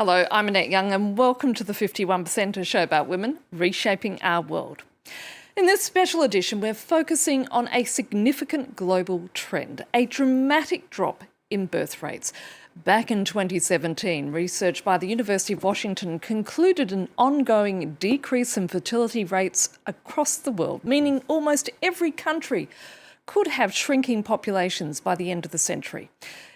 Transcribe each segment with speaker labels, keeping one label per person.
Speaker 1: Hello, I'm Annette Young and welcome to the 51%, a show about women reshaping our world. In this special edition, we're focusing on a significant global trend, a dramatic drop in birth rates. Back in 2017, research by the University of Washington concluded an ongoing decrease in fertility rates across the world, meaning almost every country could have shrinking populations by the end of the century.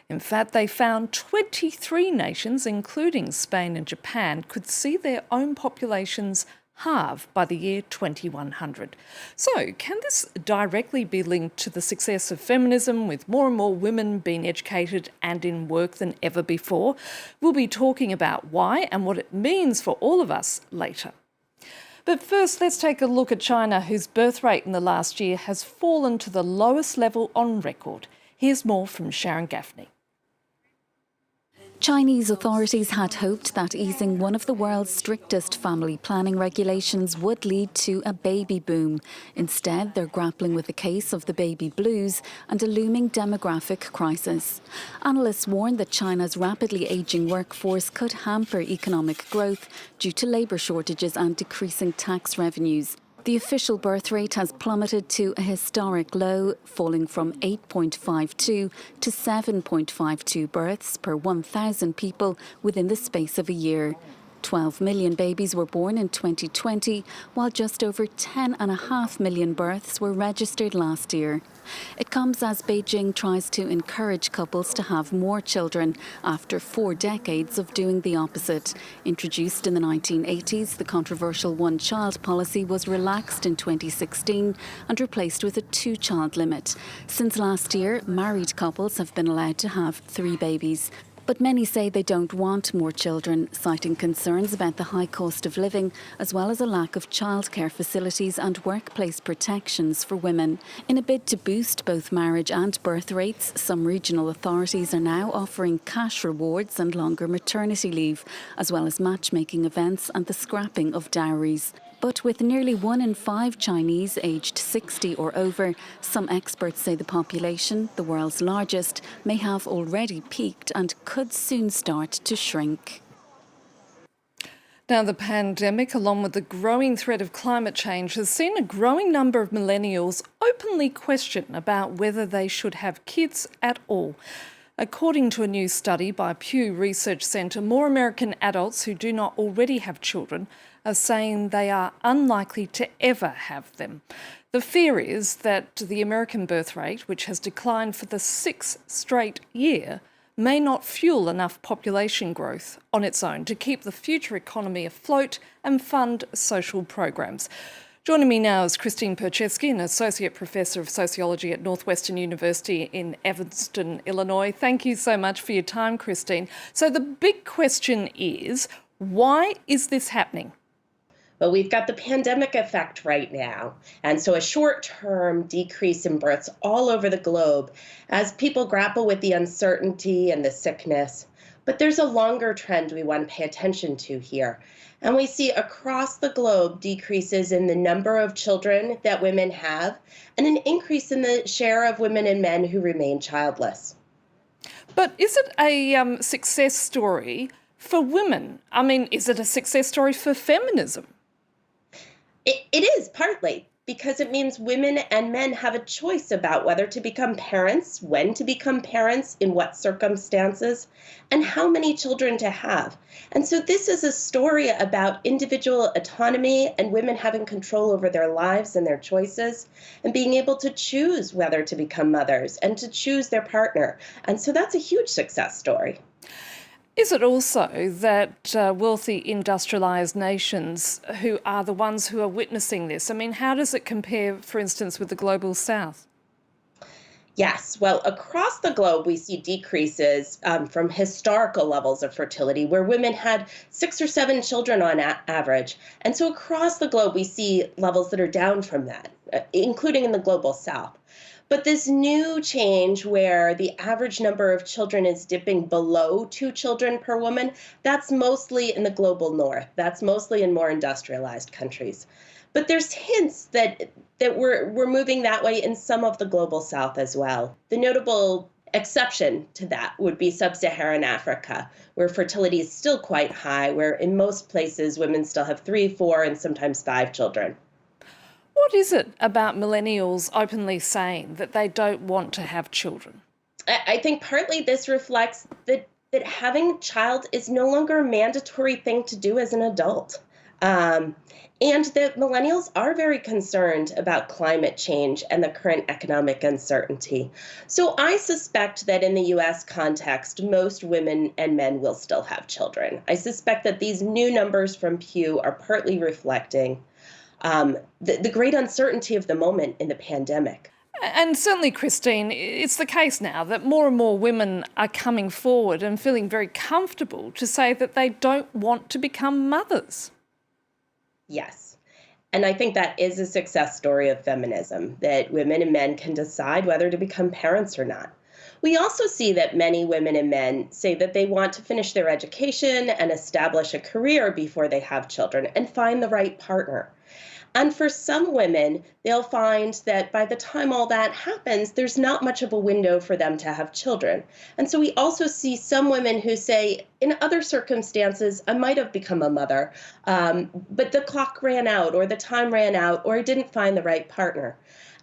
Speaker 1: In fact, they found 23 nations, including Spain and Japan, could see their own populations halve by the year 2100. So, can this directly be linked to the success of feminism, with more and more women being educated and in work than ever before? We'll be talking about why and what it means for all of us later. But first, let's take a look at China, whose birth rate in the last year has fallen to the lowest level on record. Here's more from Sharon Gaffney.
Speaker 2: Chinese authorities had hoped that easing one of the world's strictest family planning regulations would lead to a baby boom. Instead, they're grappling with the case of the baby blues and a looming demographic crisis. Analysts warn that China's rapidly ageing workforce could hamper economic growth due to labour shortages and decreasing tax revenues. The official birth rate has plummeted to a historic low, falling from 8.52 to 7.52 births per 1,000 people within the space of a year. 12 million babies were born in 2020, while just over 10.5 million births were registered last year. It comes as Beijing tries to encourage couples to have more children after 4 decades of doing the opposite. Introduced in the 1980s, the controversial one-child policy was relaxed in 2016 and replaced with a 2-child limit. Since last year, married couples have been allowed to have 3 babies. But many say they don't want more children, citing concerns about the high cost of living, as well as a lack of childcare facilities and workplace protections for women. In a bid to boost both marriage and birth rates, some regional authorities are now offering cash rewards and longer maternity leave, as well as matchmaking events and the scrapping of dowries. But with nearly 1 in 5 Chinese aged 60 or over, some experts say the population, the world's largest, may have already peaked and could soon start to shrink.
Speaker 1: Now, the pandemic, along with the growing threat of climate change, has seen a growing number of millennials openly question about whether they should have kids at all. According to a new study by Pew Research Center, more American adults who do not already have children are saying they are unlikely to ever have them. The fear is that the American birth rate, which has declined for the 6th straight year, may not fuel enough population growth on its own to keep the future economy afloat and fund social programs. Joining me now is Christine Percheski, an Associate Professor of Sociology at Northwestern University in Evanston, Illinois. Thank you so much for your time, Christine. So the big question is, why is this happening?
Speaker 3: Well, we've got the pandemic effect right now, and so a short-term decrease in births all over the globe as people grapple with the uncertainty and the sickness. But there's a longer trend we want to pay attention to here. And we see across the globe decreases in the number of children that women have and an increase in the share of women and men who remain childless.
Speaker 1: But is it a success story for women? I mean, is it a success story for feminism?
Speaker 3: It is partly, because it means women and men have a choice about whether to become parents, when to become parents, in what circumstances, and how many children to have. And so this is a story about individual autonomy and women having control over their lives and their choices and being able to choose whether to become mothers and to choose their partner. And so that's a huge success story.
Speaker 1: Is it also that wealthy industrialised nations who are the ones who are witnessing this? I mean, how does it compare, for instance, with the global south?
Speaker 3: Yes, well, across the globe, we see decreases from historical levels of fertility where women had 6 or 7 children on average. And so across the globe, we see levels that are down from that, including in the global south. But this new change where the average number of children is dipping below 2 children per woman, that's mostly in the global north. That's mostly in more industrialized countries. But there's hints that we're moving that way in some of the global south as well. The notable exception to that would be sub-Saharan Africa, where fertility is still quite high, where in most places women still have 3, 4, and sometimes 5 children.
Speaker 1: What is it about millennials openly saying that they don't want to have children?
Speaker 3: I think partly this reflects that having a child is no longer a mandatory thing to do as an adult. And that millennials are very concerned about climate change and the current economic uncertainty. So I suspect that in the US context, most women and men will still have children. I suspect that these new numbers from Pew are partly reflecting the great uncertainty of the moment in the pandemic.
Speaker 1: And certainly, Christine, it's the case now that more and more women are coming forward and feeling very comfortable to say that they don't want to become mothers.
Speaker 3: Yes. And I think that is a success story of feminism, that women and men can decide whether to become parents or not. We also see that many women and men say that they want to finish their education and establish a career before they have children and find the right partner. And for some women, they'll find that by the time all that happens, there's not much of a window for them to have children. And so we also see some women who say, in other circumstances, I might have become a mother, but the clock ran out, or the time ran out, or I didn't find the right partner.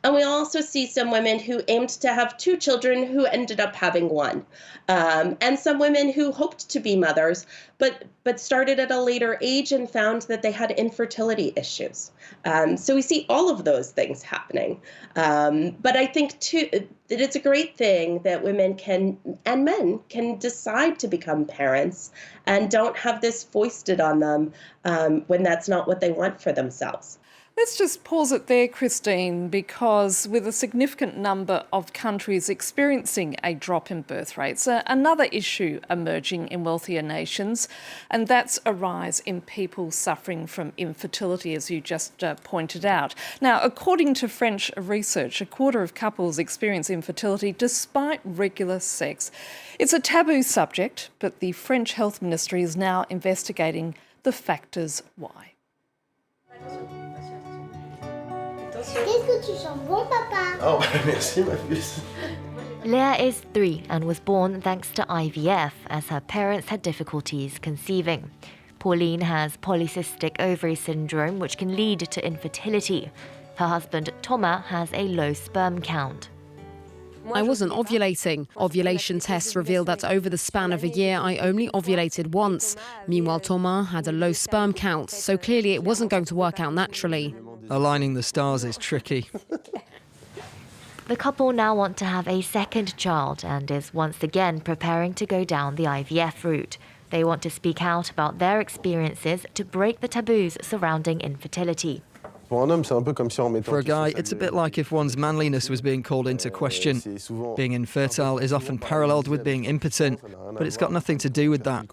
Speaker 3: And we also see some women who aimed to have 2 children who ended up having 1. And some women who hoped to be mothers, but started at a later age and found that they had infertility issues. So we see all of those things happening. But I think, too, that it's a great thing that women can, and men can, decide to become parents and don't have this foisted on them when that's not what they want for themselves.
Speaker 1: Let's just pause it there, Christine, because with a significant number of countries experiencing a drop in birth rates, another issue emerging in wealthier nations, and that's a rise in people suffering from infertility, as you just pointed out. Now, according to French research, a quarter of couples experience infertility despite regular sex. It's a taboo subject, but the French Health Ministry is now investigating the factors why.
Speaker 4: Qu'est-ce que tu sens bon, papa?
Speaker 5: Oh, merci, ma puce.
Speaker 6: Leah is 3 and was born thanks to IVF, as her parents had difficulties conceiving. Pauline has polycystic ovary syndrome, which can lead to infertility. Her husband, Thomas, has a low sperm count.
Speaker 7: I wasn't ovulating. Ovulation tests revealed that over the span of a year, I only ovulated once. Meanwhile, Thomas had a low sperm count, so clearly it wasn't going to work out naturally.
Speaker 8: Aligning the stars is tricky.
Speaker 6: The couple now want to have a second child and is once again preparing to go down the IVF route. They want to speak out about their experiences to break the taboos surrounding infertility.
Speaker 8: For a guy, it's a bit like if one's manliness was being called into question. Being infertile is often paralleled with being impotent, but it's got nothing to do with that.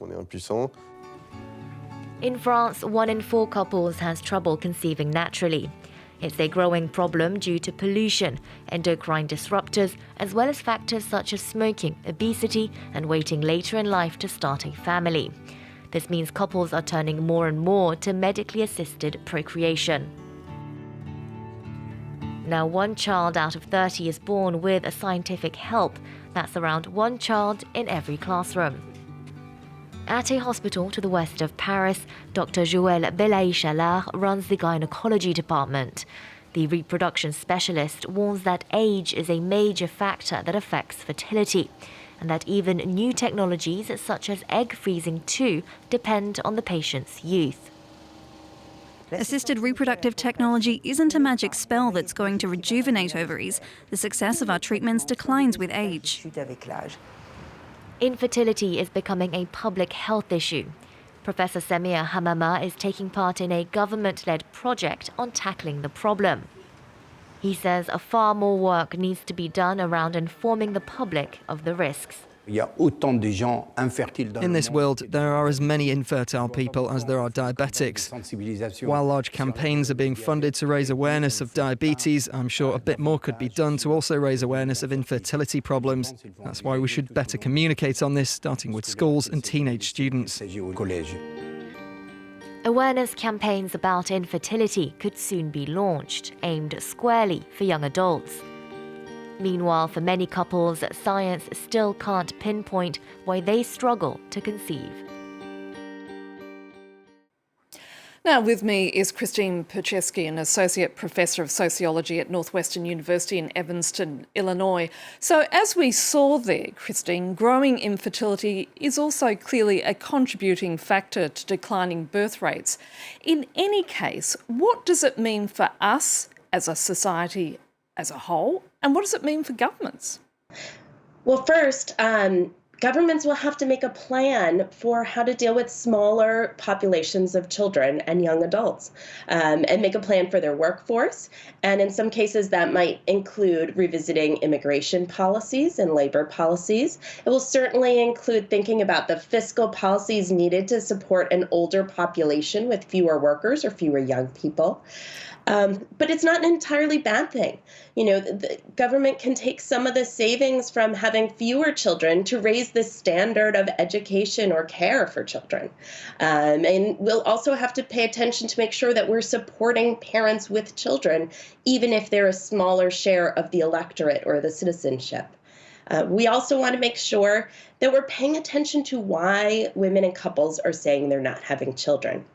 Speaker 6: In France, 1 in 4 couples has trouble conceiving naturally. It's a growing problem due to pollution, endocrine disruptors, as well as factors such as smoking, obesity, and waiting later in life to start a family. This means couples are turning more and more to medically assisted procreation. Now, 1 child out of 30 is born with a scientific help. That's around 1 child in every classroom. At a hospital to the west of Paris, Dr. Joël Belaï-Chalard runs the gynecology department. The reproduction specialist warns that age is a major factor that affects fertility, and that even new technologies such as egg freezing too depend on the patient's youth.
Speaker 9: Assisted reproductive technology isn't a magic spell that's going to rejuvenate ovaries. The success of our treatments declines with age.
Speaker 6: Infertility is becoming a public health issue. Professor Semir Hamama is taking part in a government-led project on tackling the problem. He says far more work needs to be done around informing the public of the risks.
Speaker 8: In this world, there are as many infertile people as there are diabetics. While large campaigns are being funded to raise awareness of diabetes, I'm sure a bit more could be done to also raise awareness of infertility problems. That's why we should better communicate on this, starting with schools and teenage students.
Speaker 6: Awareness campaigns about infertility could soon be launched, aimed squarely for young adults. Meanwhile, for many couples, science still can't pinpoint why they struggle to conceive.
Speaker 1: Now with me is Christine Percheski, an Associate Professor of Sociology at Northwestern University in Evanston, Illinois. So as we saw there, Christine, growing infertility is also clearly a contributing factor to declining birth rates. In any case, what does it mean for us as a society as a whole, and what does it mean for governments?
Speaker 3: Well, first, governments will have to make a plan for how to deal with smaller populations of children and young adults, and make a plan for their workforce. And in some cases, that might include revisiting immigration policies and labor policies. It will certainly include thinking about the fiscal policies needed to support an older population with fewer workers or fewer young people. But it's not an entirely bad thing. You know, the government can take some of the savings from having fewer children to raise the standard of education or care for children. And we'll also have to pay attention to make sure that we're supporting parents with children, even if they're a smaller share of the electorate or the citizenship. We also want to make sure that we're paying attention to why women and couples are saying they're not having children.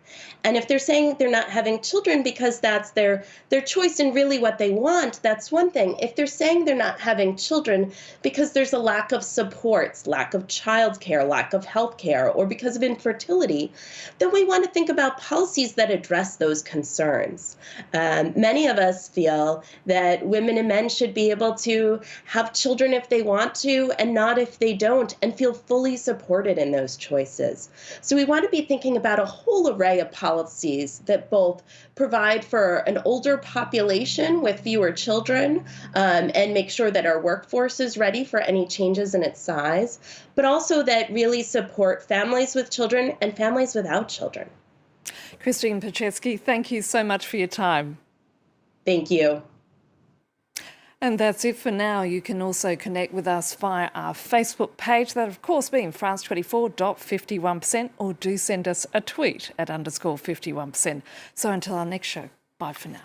Speaker 3: And if they're saying they're not having children because that's their choice and really what they want, that's one thing. If they're saying they're not having children because there's a lack of supports, lack of childcare, lack of health care, or because of infertility, then we want to think about policies that address those concerns. Many of us feel that women and men should be able to have children if they want to and not if they don't, and feel fully supported in those choices. So we want to be thinking about a whole array of policies that both provide for an older population with fewer children, and make sure that our workforce is ready for any changes in its size, but also that really support families with children and families without children.
Speaker 1: Christine Percheski, thank you so much for your time.
Speaker 3: Thank you.
Speaker 1: And that's it for now. You can also connect with us via our Facebook page, that of course being France24.51%, or do send us a tweet at _51%. So until our next show, bye for now.